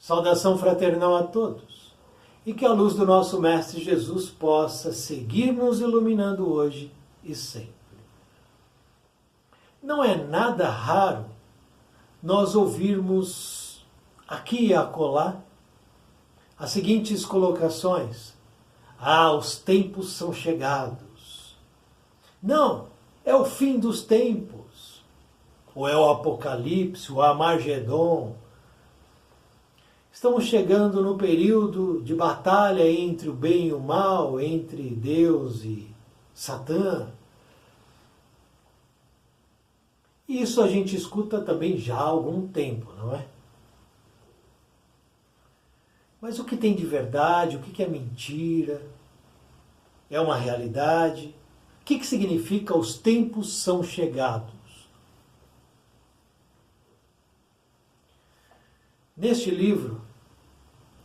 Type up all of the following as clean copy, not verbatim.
Saudação fraternal a todos e que a luz do nosso Mestre Jesus possa seguir nos iluminando hoje e sempre. Não é nada raro nós ouvirmos aqui e acolá as seguintes colocações: ah, os tempos são chegados. Não, é o fim dos tempos. Ou é o Apocalipse, o Armagedon. Estamos chegando no período de batalha entre o bem e o mal, entre Deus e Satã. Isso a gente escuta também já há algum tempo, não é? Mas o que tem de verdade, o que é mentira? É uma realidade? O que significa os tempos são chegados? Neste livro,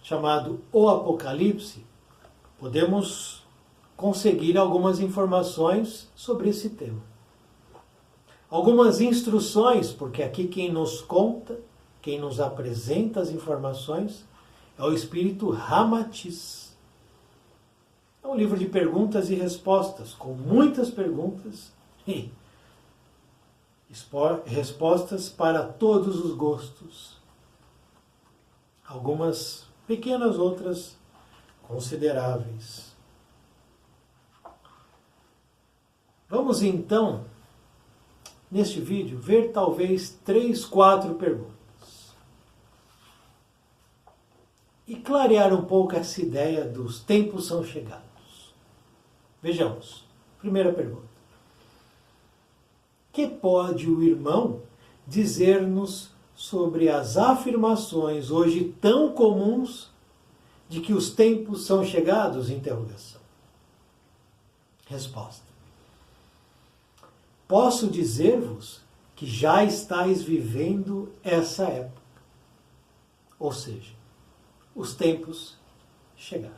chamado O Apocalipse, podemos conseguir algumas informações sobre esse tema. Algumas instruções, porque aqui quem nos conta, quem nos apresenta as informações, é o Espírito Ramatiz. É um livro de perguntas e respostas, com muitas perguntas e respostas para todos os gostos. Algumas pequenas, outras consideráveis. Vamos então, neste vídeo, ver talvez 3, 4 perguntas. E clarear um pouco essa ideia dos tempos são chegados. Vejamos. Primeira pergunta. Que pode o irmão dizer-nos sobre as afirmações hoje tão comuns de que os tempos são chegados? Interrogação. Resposta. Posso dizer-vos que já estáis vivendo essa época. Ou seja, os tempos chegaram.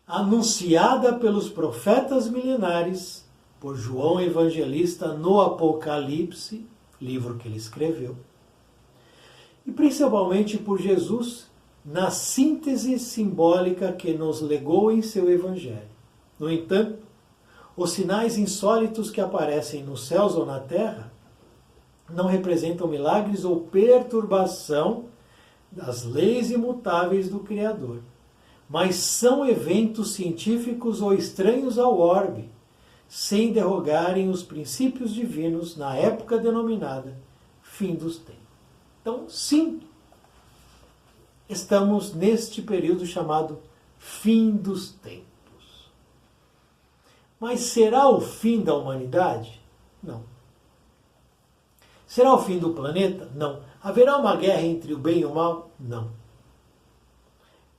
Anunciada pelos profetas milenares, por João Evangelista no Apocalipse, livro que ele escreveu, e principalmente por Jesus na síntese simbólica que nos legou em seu Evangelho. No entanto, os sinais insólitos que aparecem nos céus ou na terra não representam milagres ou perturbação das leis imutáveis do Criador, mas são eventos científicos ou estranhos ao orbe, sem derrogarem os princípios divinos na época denominada fim dos tempos. Então, sim, estamos neste período chamado fim dos tempos. Mas será o fim da humanidade? Não. Será o fim do planeta? Não. Haverá uma guerra entre o bem e o mal? Não.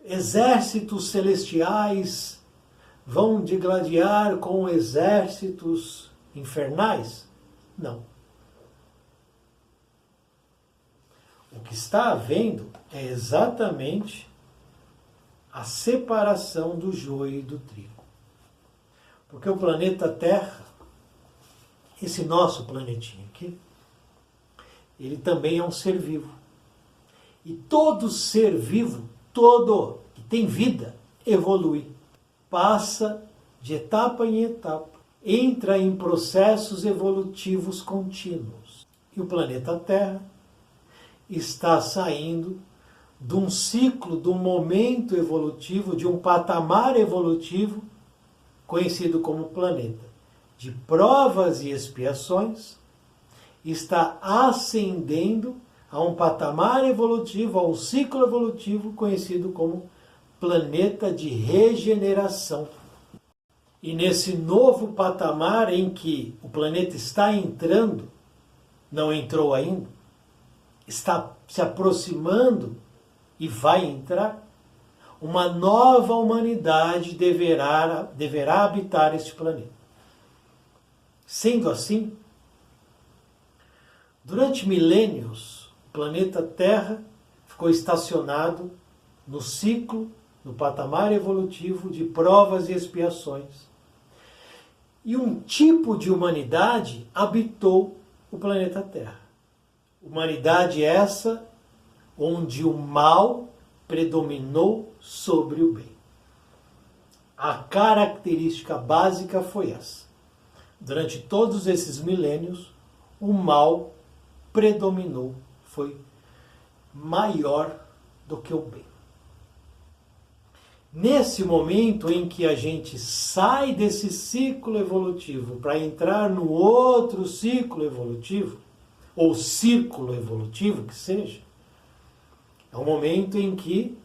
Exércitos celestiais vão digladiar com exércitos infernais? Não. O que está havendo é exatamente a separação do joio e do trigo. Porque o planeta Terra, esse nosso planetinha aqui, ele também é um ser vivo. E todo ser vivo, todo que tem vida, evolui. Passa de etapa em etapa. Entra em processos evolutivos contínuos. E o planeta Terra está saindo de um ciclo, de um momento evolutivo, de um patamar evolutivo, conhecido como planeta de provas e expiações, está ascendendo a um patamar evolutivo, a um ciclo evolutivo conhecido como planeta de regeneração. E nesse novo patamar em que o planeta está entrando, não entrou ainda, está se aproximando e vai entrar, uma nova humanidade deverá habitar este planeta. Sendo assim, durante milênios, o planeta Terra ficou estacionado no ciclo, no patamar evolutivo de provas e expiações. E um tipo de humanidade habitou o planeta Terra. Humanidade essa onde o mal predominou sobre o bem. A característica básica foi essa. Durante todos esses milênios, o mal predominou, foi maior do que o bem. Nesse momento em que a gente sai desse ciclo evolutivo para entrar no outro ciclo evolutivo, ou círculo evolutivo que seja, é um momento em que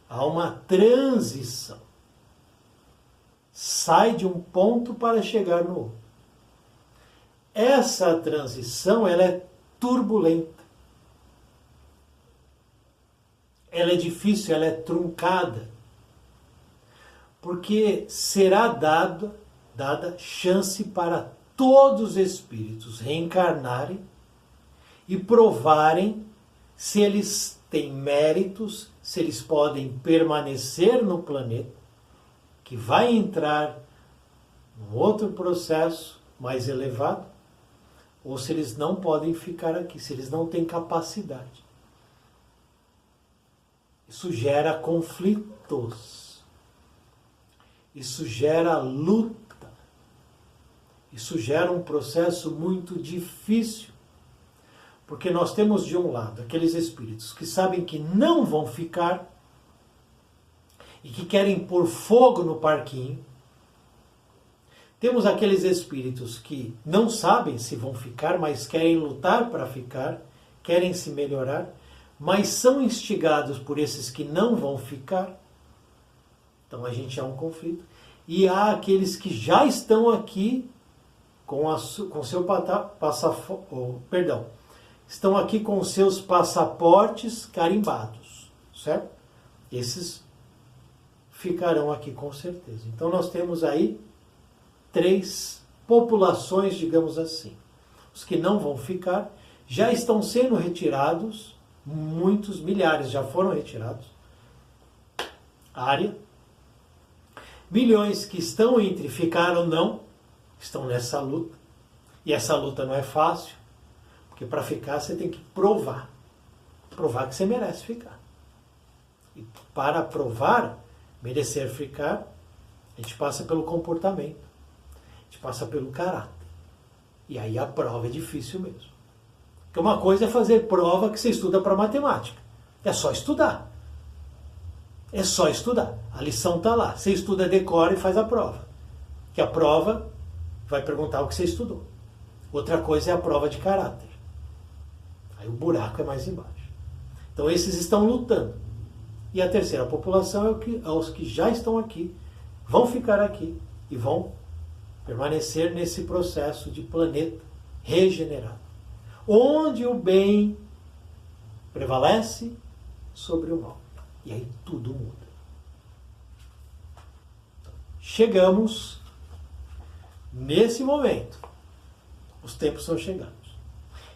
há uma transição. Sai de um ponto para chegar no outro. Essa transição, ela é turbulenta. Ela é difícil, ela é truncada. Porque será dada chance para todos os espíritos reencarnarem e provarem se eles têm méritos, se eles podem permanecer no planeta, que vai entrar num outro processo mais elevado, ou se eles não podem ficar aqui, se eles não têm capacidade. Isso gera conflitos. Isso gera luta. Isso gera um processo muito difícil. Porque nós temos de um lado aqueles espíritos que sabem que não vão ficar e que querem pôr fogo no parquinho. Temos aqueles espíritos que não sabem se vão ficar, mas querem lutar para ficar, querem se melhorar, mas são instigados por esses que não vão ficar. Então a gente há um conflito. E há aqueles que já estão aqui estão aqui com seus passaportes carimbados, certo? Esses ficarão aqui com certeza. Então nós temos aí 3 populações, digamos assim. Os que não vão ficar já estão sendo retirados, muitos, milhares já foram retirados. Área. Milhões que estão entre ficar ou não, estão nessa luta. E essa luta não é fácil, porque para ficar você tem que provar. Provar que você merece ficar. E para provar, merecer ficar, a gente passa pelo comportamento. A gente passa pelo caráter. E aí a prova é difícil mesmo. Porque uma coisa é fazer prova que você estuda para matemática. É só estudar. É só estudar. A lição está lá. Você estuda, decora e faz a prova. Que a prova vai perguntar o que você estudou. Outra coisa é a prova de caráter. Aí o buraco é mais embaixo. Então esses estão lutando. E a terceira população é os que já estão aqui, vão ficar aqui e vão permanecer nesse processo de planeta regenerado. Onde o bem prevalece sobre o mal. E aí tudo muda. Chegamos nesse momento. Os tempos são chegados.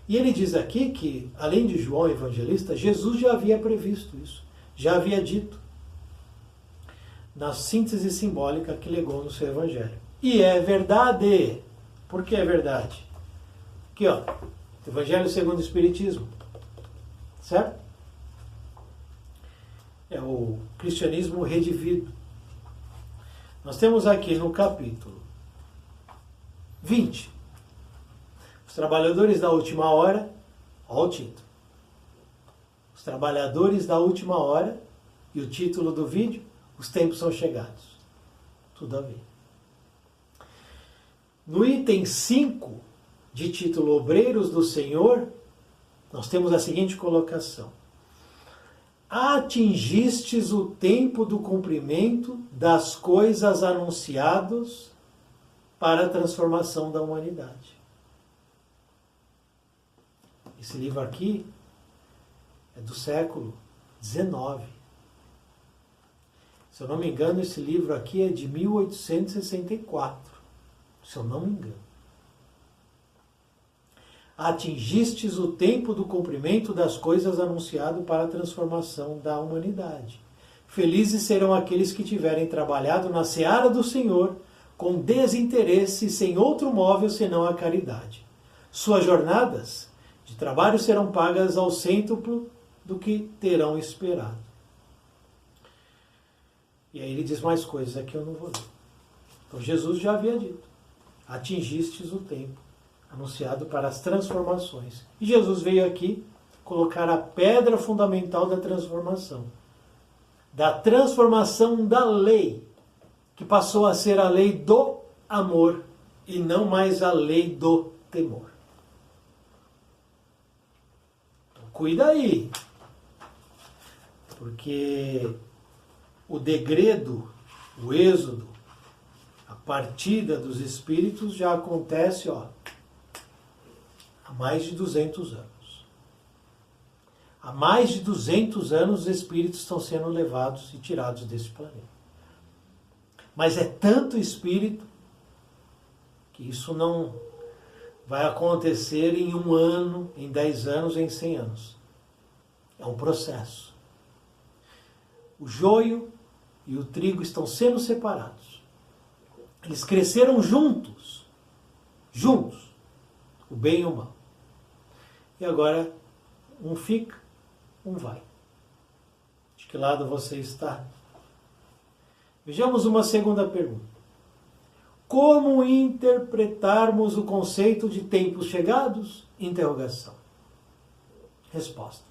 E ele diz aqui que, além de João Evangelista, Jesus já havia previsto isso. Já havia dito na síntese simbólica que legou no seu Evangelho. E é verdade. Por que é verdade? Aqui, ó. Evangelho segundo o Espiritismo. Certo? É o cristianismo redivido. Nós temos aqui no capítulo 20. Os trabalhadores da última hora, olha o título. Os trabalhadores da última hora, e o título do vídeo, os tempos são chegados. Tudo a ver. No item 5, de título Obreiros do Senhor, nós temos a seguinte colocação. Atingistes o tempo do cumprimento das coisas anunciadas para a transformação da humanidade. Esse livro aqui é do século XIX. Se eu não me engano, esse livro aqui é de 1864. Se eu não me engano. Atingistes o tempo do cumprimento das coisas anunciado para a transformação da humanidade. Felizes serão aqueles que tiverem trabalhado na seara do Senhor com desinteresse e sem outro móvel senão a caridade. Suas jornadas de trabalho serão pagas ao cêntuplo do que terão esperado. E aí ele diz mais coisas, aqui eu não vou ler. Então Jesus já havia dito, atingistes o tempo anunciado para as transformações. E Jesus veio aqui colocar a pedra fundamental da transformação da lei, que passou a ser a lei do amor e não mais a lei do temor. Então, cuida aí, porque o degredo, o êxodo, a partida dos espíritos já acontece há mais de 200 anos. Há mais de 200 anos os espíritos estão sendo levados e tirados desse planeta. Mas é tanto espírito que isso não vai acontecer em 1 ano, em 10 anos, em 100 anos. É um processo. O joio e o trigo estão sendo separados. Eles cresceram juntos, o bem e o mal. E agora um fica, um vai. De que lado você está? Vejamos uma segunda pergunta. Como interpretarmos o conceito de tempos chegados? Interrogação. Resposta.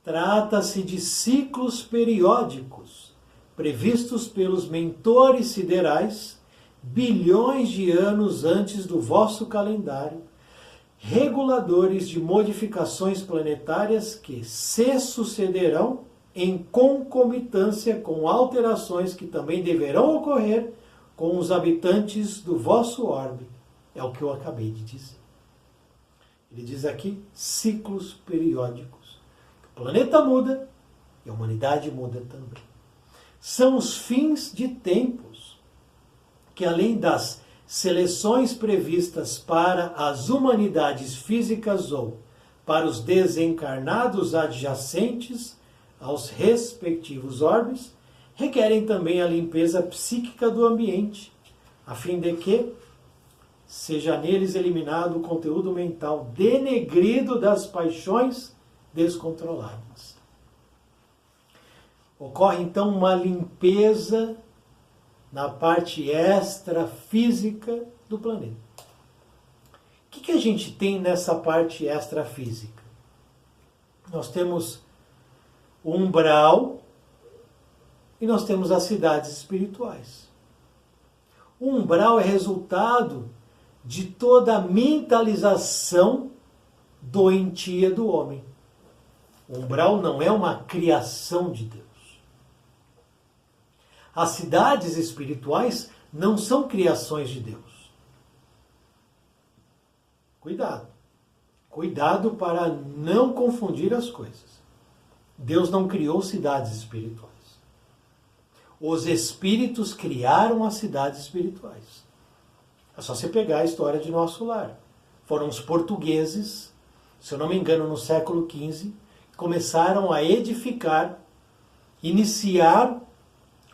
Trata-se de ciclos periódicos previstos pelos mentores siderais bilhões de anos antes do vosso calendário, reguladores de modificações planetárias que se sucederão em concomitância com alterações que também deverão ocorrer com os habitantes do vosso orbe. É o que eu acabei de dizer. Ele diz aqui ciclos periódicos. O planeta muda e a humanidade muda também. São os fins de tempos que, além das seleções previstas para as humanidades físicas ou para os desencarnados adjacentes aos respectivos orbes, requerem também a limpeza psíquica do ambiente, a fim de que seja neles eliminado o conteúdo mental denegrido das paixões descontroladas. Ocorre então uma limpeza na parte extrafísica do planeta. O que a gente tem nessa parte extrafísica? Nós temos o umbral e nós temos as cidades espirituais. O umbral é resultado de toda a mentalização doentia do homem. O umbral não é uma criação de Deus. As cidades espirituais não são criações de Deus. Cuidado. Cuidado para não confundir as coisas. Deus não criou cidades espirituais. Os espíritos criaram as cidades espirituais. É só você pegar a história de Nosso Lar. Foram os portugueses, se eu não me engano, no século XV, que começaram a edificar, iniciar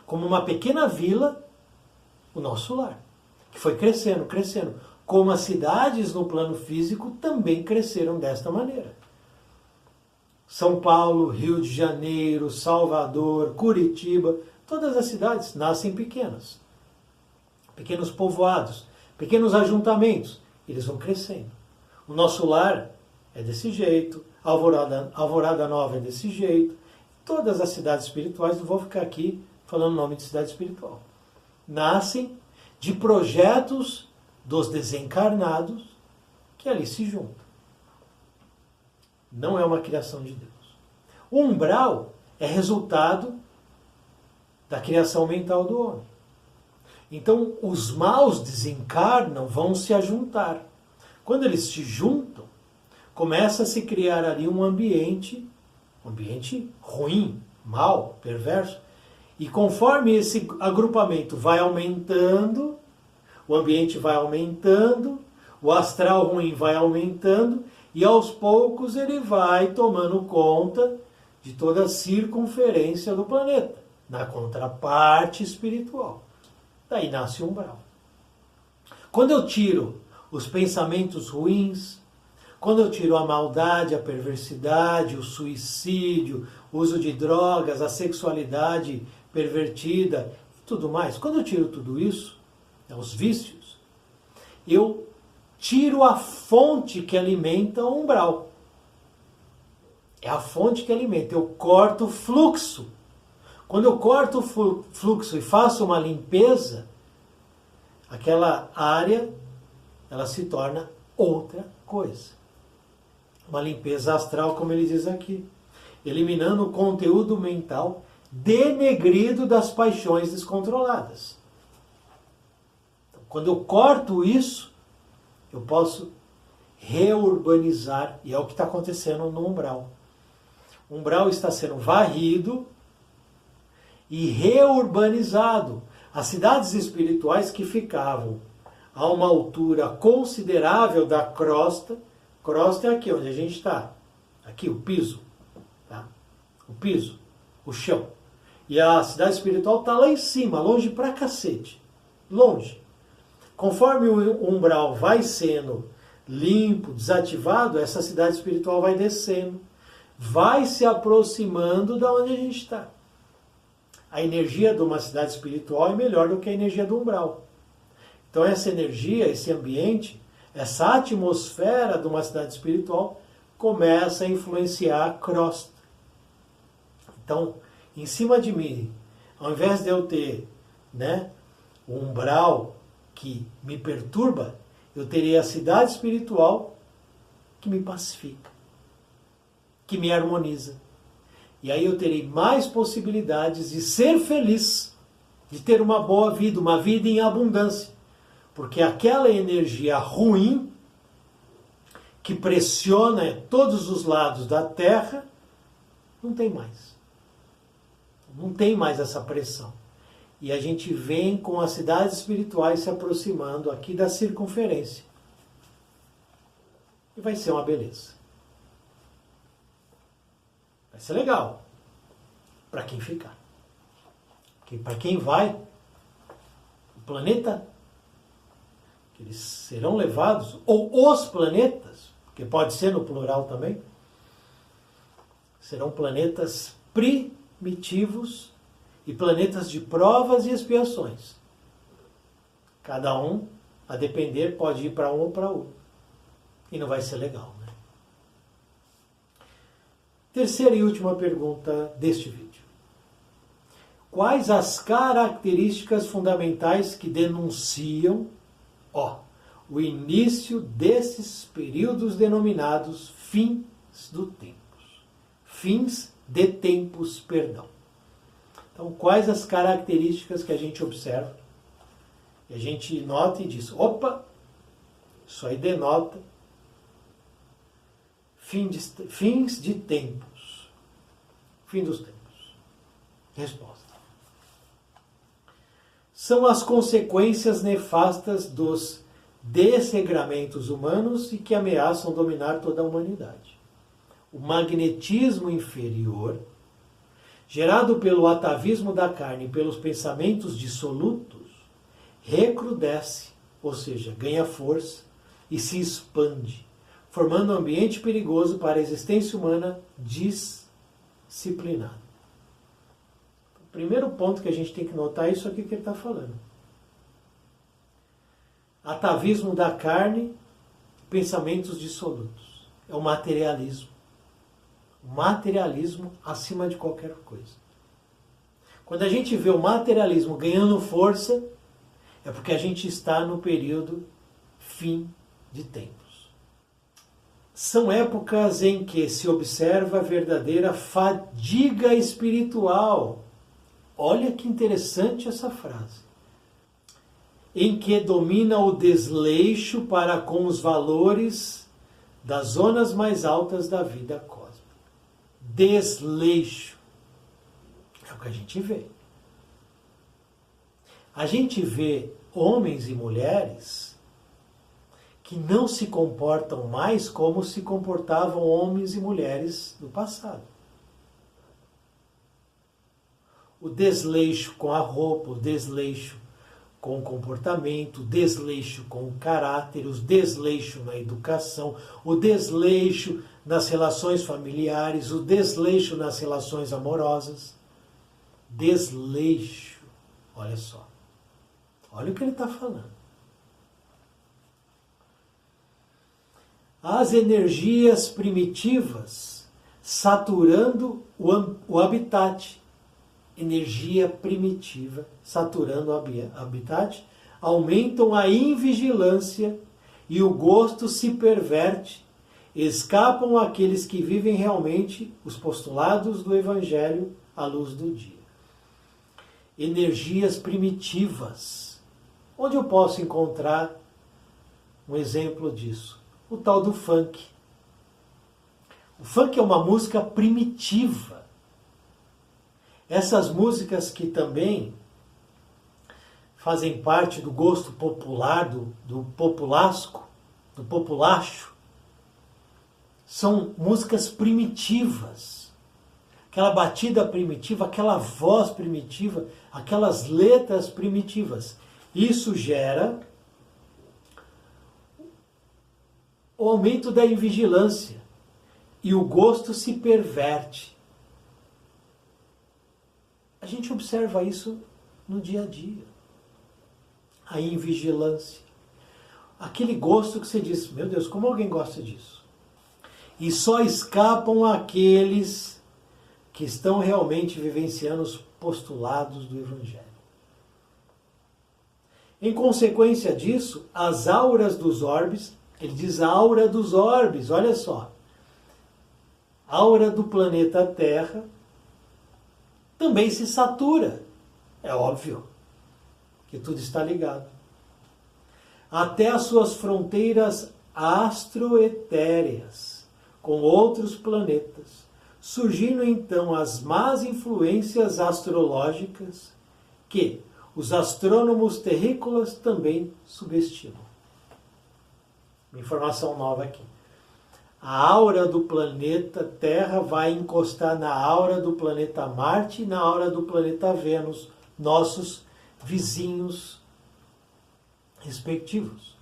como uma pequena vila o Nosso Lar, que foi crescendo, crescendo. Como as cidades no plano físico também cresceram desta maneira. São Paulo, Rio de Janeiro, Salvador, Curitiba, todas as cidades nascem pequenas. Pequenos povoados, pequenos ajuntamentos, eles vão crescendo. O Nosso Lar é desse jeito, Alvorada Nova é desse jeito. Todas as cidades espirituais, não vou ficar aqui falando o nome de cidade espiritual, nascem de projetos dos desencarnados que ali se juntam. Não é uma criação de Deus. O umbral é resultado da criação mental do homem. Então, os maus desencarnam, vão se ajuntar. Quando eles se juntam, começa a se criar ali um ambiente ruim, mau, perverso. E conforme esse agrupamento vai aumentando, o ambiente vai aumentando, o astral ruim vai aumentando, e aos poucos ele vai tomando conta de toda a circunferência do planeta, na contraparte espiritual. Daí nasce o umbral. Quando eu tiro os pensamentos ruins, Quando eu tiro a maldade, a perversidade, o suicídio, o uso de drogas, a sexualidade pervertida e tudo mais, quando eu tiro tudo isso, os vícios, eu tiro a fonte que alimenta o umbral. É a fonte que alimenta. Eu corto o fluxo. Quando eu corto o fluxo e faço uma limpeza, aquela área, ela se torna outra coisa. Uma limpeza astral, como ele diz aqui. Eliminando o conteúdo mental denegrido das paixões descontroladas. Então, quando eu corto isso, eu posso reurbanizar, e é o que está acontecendo no umbral. O umbral está sendo varrido e reurbanizado. As cidades espirituais que ficavam a uma altura considerável da crosta é aqui onde a gente está. Aqui, o piso. Tá? O piso, o chão. E a cidade espiritual está lá em cima, longe pra cacete. Longe. Conforme o umbral vai sendo limpo, desativado, essa cidade espiritual vai descendo. Vai se aproximando da onde a gente está. A energia de uma cidade espiritual é melhor do que a energia do umbral. Então essa energia, esse ambiente, essa atmosfera de uma cidade espiritual começa a influenciar a crosta. Então, em cima de mim, ao invés de eu ter, um umbral que me perturba, eu teria a cidade espiritual que me pacifica, que me harmoniza. E aí eu terei mais possibilidades de ser feliz, de ter uma boa vida, uma vida em abundância. Porque aquela energia ruim, que pressiona todos os lados da Terra, não tem mais. Não tem mais essa pressão. E a gente vem com as cidades espirituais se aproximando aqui da circunferência. E vai ser uma beleza. Vai ser legal. Para quem ficar. Para quem vai, o planeta, que eles serão levados, ou os planetas, que pode ser no plural também, serão planetas primitivos e planetas de provas e expiações. Cada um, a depender, pode ir para um ou para outro. E não vai ser legal, né? Terceira e última pergunta deste vídeo. Quais as características fundamentais que denunciam o início desses períodos denominados fins do tempos? Fins de tempos, perdão. Então, quais as características que a gente observa? E a gente nota e diz, opa, isso aí denota fins de tempos. Fim dos tempos. Resposta. São as consequências nefastas dos desregramentos humanos e que ameaçam dominar toda a humanidade. O magnetismo inferior, gerado pelo atavismo da carne e pelos pensamentos dissolutos, recrudesce, ou seja, ganha força e se expande, formando um ambiente perigoso para a existência humana disciplinada. O primeiro ponto que a gente tem que notar é isso aqui que ele está falando. Atavismo da carne, pensamentos dissolutos. É o materialismo. O materialismo acima de qualquer coisa. Quando a gente vê o materialismo ganhando força, é porque a gente está no período fim de tempos. São épocas em que se observa a verdadeira fadiga espiritual. Olha que interessante essa frase. Em que domina o desleixo para com os valores das zonas mais altas da vida cósmica. Desleixo. É o que a gente vê. A gente vê homens e mulheres que não se comportam mais como se comportavam homens e mulheres do passado. O desleixo com a roupa, o desleixo com o comportamento, o desleixo com o caráter, o desleixo na educação, o desleixo nas relações familiares, o desleixo nas relações amorosas. Desleixo. Olha só. Olha o que ele está falando. As energias primitivas saturando o habitat. Energia primitiva saturando o habitat, aumentam a invigilância e o gosto se perverte, escapam aqueles que vivem realmente os postulados do Evangelho à luz do dia. Energias primitivas. Onde eu posso encontrar um exemplo disso? O tal do funk. O funk é uma música primitiva. Essas músicas que também fazem parte do gosto popular, do populasco, do populacho, são músicas primitivas. Aquela batida primitiva, aquela voz primitiva, aquelas letras primitivas. Isso gera o aumento da invigilância e o gosto se perverte. A gente observa isso no dia a dia. A invigilância. Aquele gosto que você diz, meu Deus, como alguém gosta disso? E só escapam aqueles que estão realmente vivenciando os postulados do Evangelho. Em consequência disso, as auras dos orbes, ele diz a aura dos orbes, olha só. A aura do planeta Terra também se satura. É óbvio que tudo está ligado. Até as suas fronteiras astroetéreas, com outros planetas, surgindo então as más influências astrológicas que os astrônomos terrícolas também subestimam. Uma informação nova aqui. A aura do planeta Terra vai encostar na aura do planeta Marte e na aura do planeta Vênus, nossos vizinhos respectivos.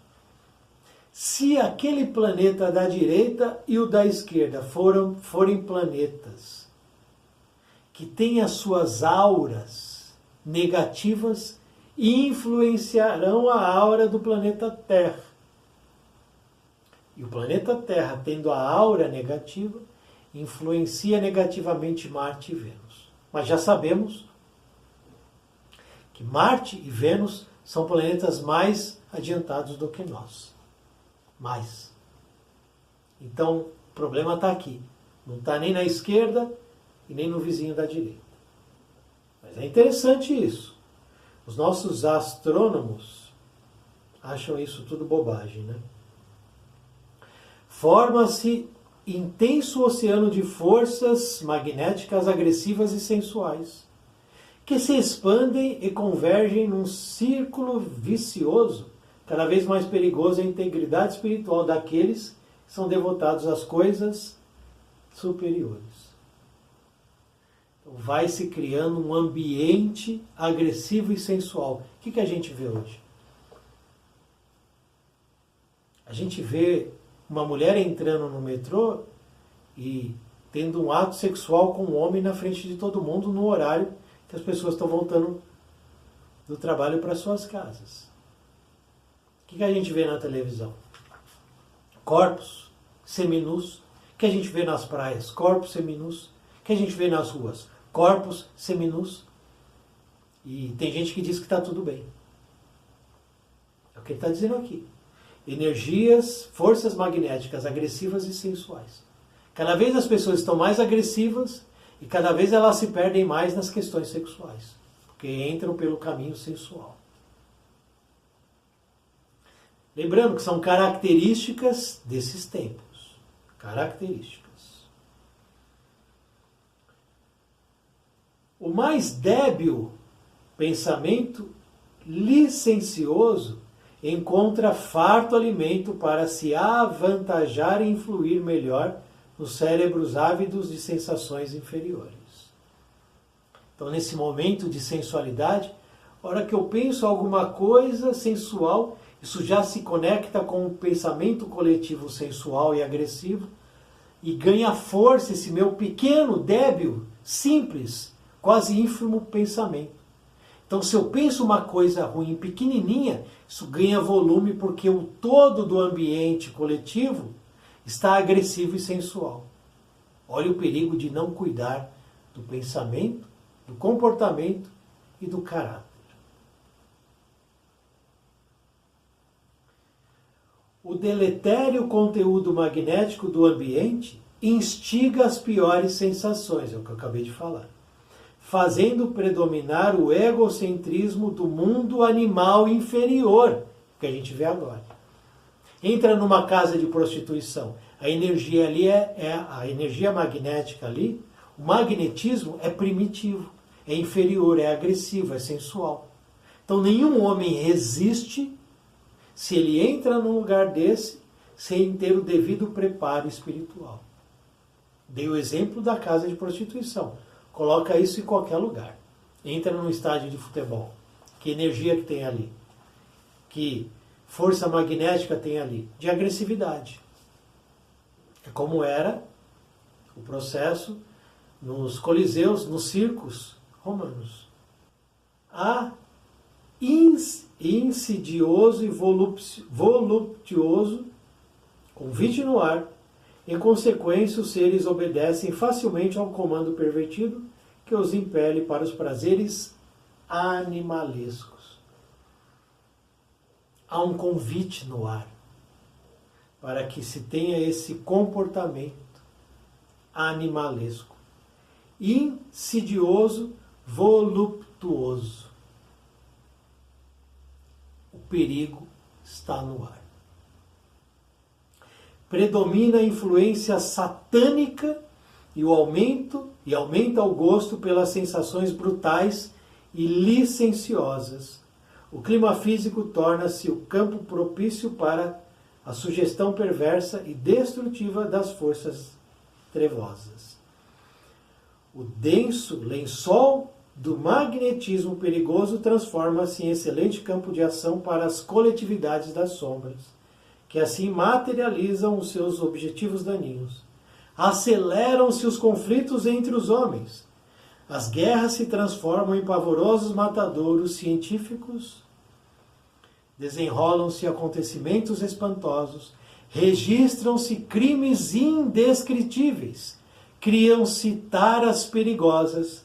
Se aquele planeta da direita e o da esquerda forem planetas que têm as suas auras negativas, influenciarão a aura do planeta Terra. E o planeta Terra, tendo a aura negativa, influencia negativamente Marte e Vênus. Mas já sabemos que Marte e Vênus são planetas mais adiantados do que nós. Mais. Então, o problema está aqui. Não está nem na esquerda e nem no vizinho da direita. Mas é interessante isso. Os nossos astrônomos acham isso tudo bobagem, né? Forma-se intenso oceano de forças magnéticas agressivas e sensuais, que se expandem e convergem num círculo vicioso, cada vez mais perigoso a integridade espiritual daqueles que são devotados às coisas superiores. Então, vai se criando um ambiente agressivo e sensual. O que a gente vê hoje? A gente vê uma mulher entrando no metrô e tendo um ato sexual com um homem na frente de todo mundo no horário que as pessoas estão voltando do trabalho para suas casas. O que a gente vê na televisão? Corpos seminus. O que a gente vê nas praias? Corpos seminus. O que a gente vê nas ruas? Corpos seminus. E tem gente que diz que está tudo bem. É o que ele está dizendo aqui. Energias, forças magnéticas agressivas e sensuais. Cada vez as pessoas estão mais agressivas e cada vez elas se perdem mais nas questões sexuais, porque entram pelo caminho sensual. Lembrando que são características desses tempos. Características. O mais débil pensamento licencioso encontra farto alimento para se avantajar e influir melhor nos cérebros ávidos de sensações inferiores. Então, nesse momento de sensualidade, A hora que eu penso alguma coisa sensual, isso já se conecta com o pensamento coletivo sensual e agressivo e ganha força esse meu pequeno, débil, simples, quase ínfimo pensamento. Então, se eu penso uma coisa ruim, pequenininha, isso ganha volume porque o todo do ambiente coletivo está agressivo e sensual. Olha o perigo de não cuidar do pensamento, do comportamento e do caráter. O deletério conteúdo magnético do ambiente instiga as piores sensações, é o que eu acabei de falar, fazendo predominar o egocentrismo do mundo animal inferior, que a gente vê agora. Entra numa casa de prostituição, a energia ali a energia magnética ali, o magnetismo é primitivo, é inferior, é agressivo, é sensual. Então nenhum homem resiste se ele entra num lugar desse sem ter o devido preparo espiritual. Dei o exemplo da casa de prostituição. Coloca isso em qualquer lugar. Entra num estádio de futebol. Que energia que tem ali? Que força magnética tem ali? De agressividade. É como era o processo nos coliseus, nos circos romanos. Há insidioso e voluptuoso convite no ar. Em consequência, os seres obedecem facilmente ao comando pervertido que os impele para os prazeres animalescos. Há um convite no ar para que se tenha esse comportamento animalesco, insidioso, voluptuoso. O perigo está no ar. Predomina a influência satânica e aumenta o gosto pelas sensações brutais e licenciosas. O clima físico torna-se o campo propício para a sugestão perversa e destrutiva das forças trevosas. O denso lençol do magnetismo perigoso transforma-se em excelente campo de ação para as coletividades das sombras, que assim materializam os seus objetivos daninhos. Aceleram-se os conflitos entre os homens. As guerras se transformam em pavorosos matadouros científicos. Desenrolam-se acontecimentos espantosos. Registram-se crimes indescritíveis. Criam-se taras perigosas.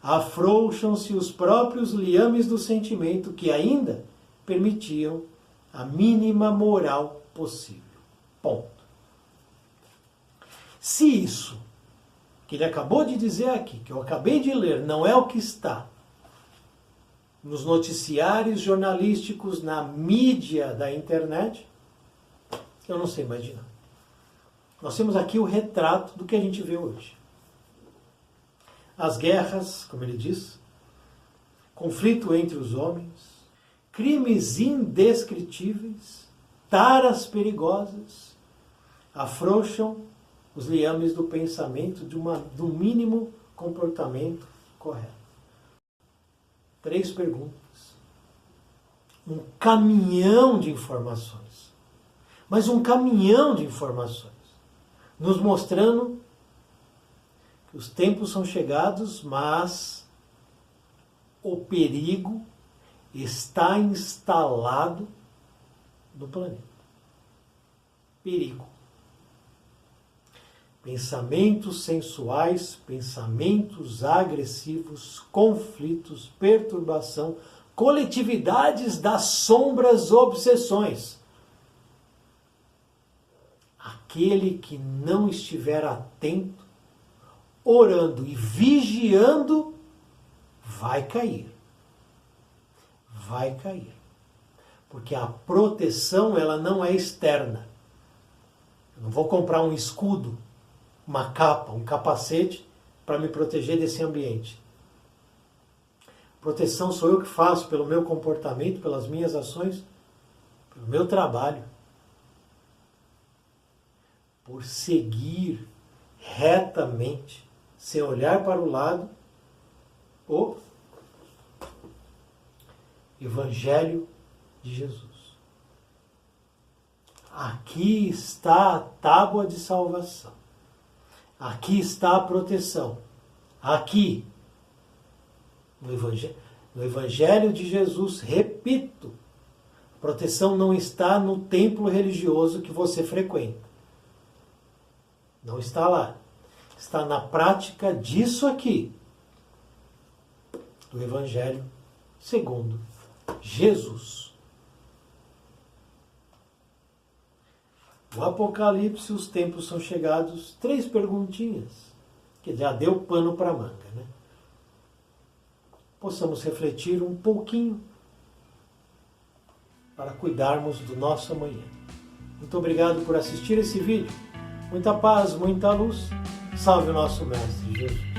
Afrouxam-se os próprios liames do sentimento que ainda permitiam a mínima moral possível. Ponto. Se isso que ele acabou de dizer aqui, que eu acabei de ler, não é o que está nos noticiários jornalísticos, na mídia da internet, eu não sei imaginar. Nós temos aqui o retrato do que a gente vê hoje. As guerras, como ele diz, conflito entre os homens, crimes indescritíveis, taras perigosas, afrouxam os liames do pensamento do mínimo comportamento correto. 3 perguntas. Um caminhão de informações. Mas um caminhão de informações. Nos mostrando que os tempos são chegados, mas o perigo está instalado no planeta. Perigo. Pensamentos sensuais, pensamentos agressivos, conflitos, perturbação, coletividades das sombras, obsessões. Aquele que não estiver atento, orando e vigiando, vai cair. Vai cair. Porque a proteção, ela não é externa. Eu não vou comprar um escudo, uma capa, um capacete para me proteger desse ambiente. Proteção sou eu que faço pelo meu comportamento, pelas minhas ações, pelo meu trabalho. Por seguir retamente, sem olhar para o lado ou Evangelho de Jesus. Aqui está a tábua de salvação. Aqui está a proteção. Aqui, no Evangelho de Jesus, repito, a proteção não está no templo religioso que você frequenta. Não está lá. Está na prática disso aqui, do Evangelho segundo Jesus. O Apocalipse, os tempos são chegados, 3 perguntinhas, que já deu pano para manga, né? Possamos refletir um pouquinho para cuidarmos do nosso amanhã. Muito obrigado por assistir esse vídeo. Muita paz, muita luz. Salve o nosso Mestre Jesus.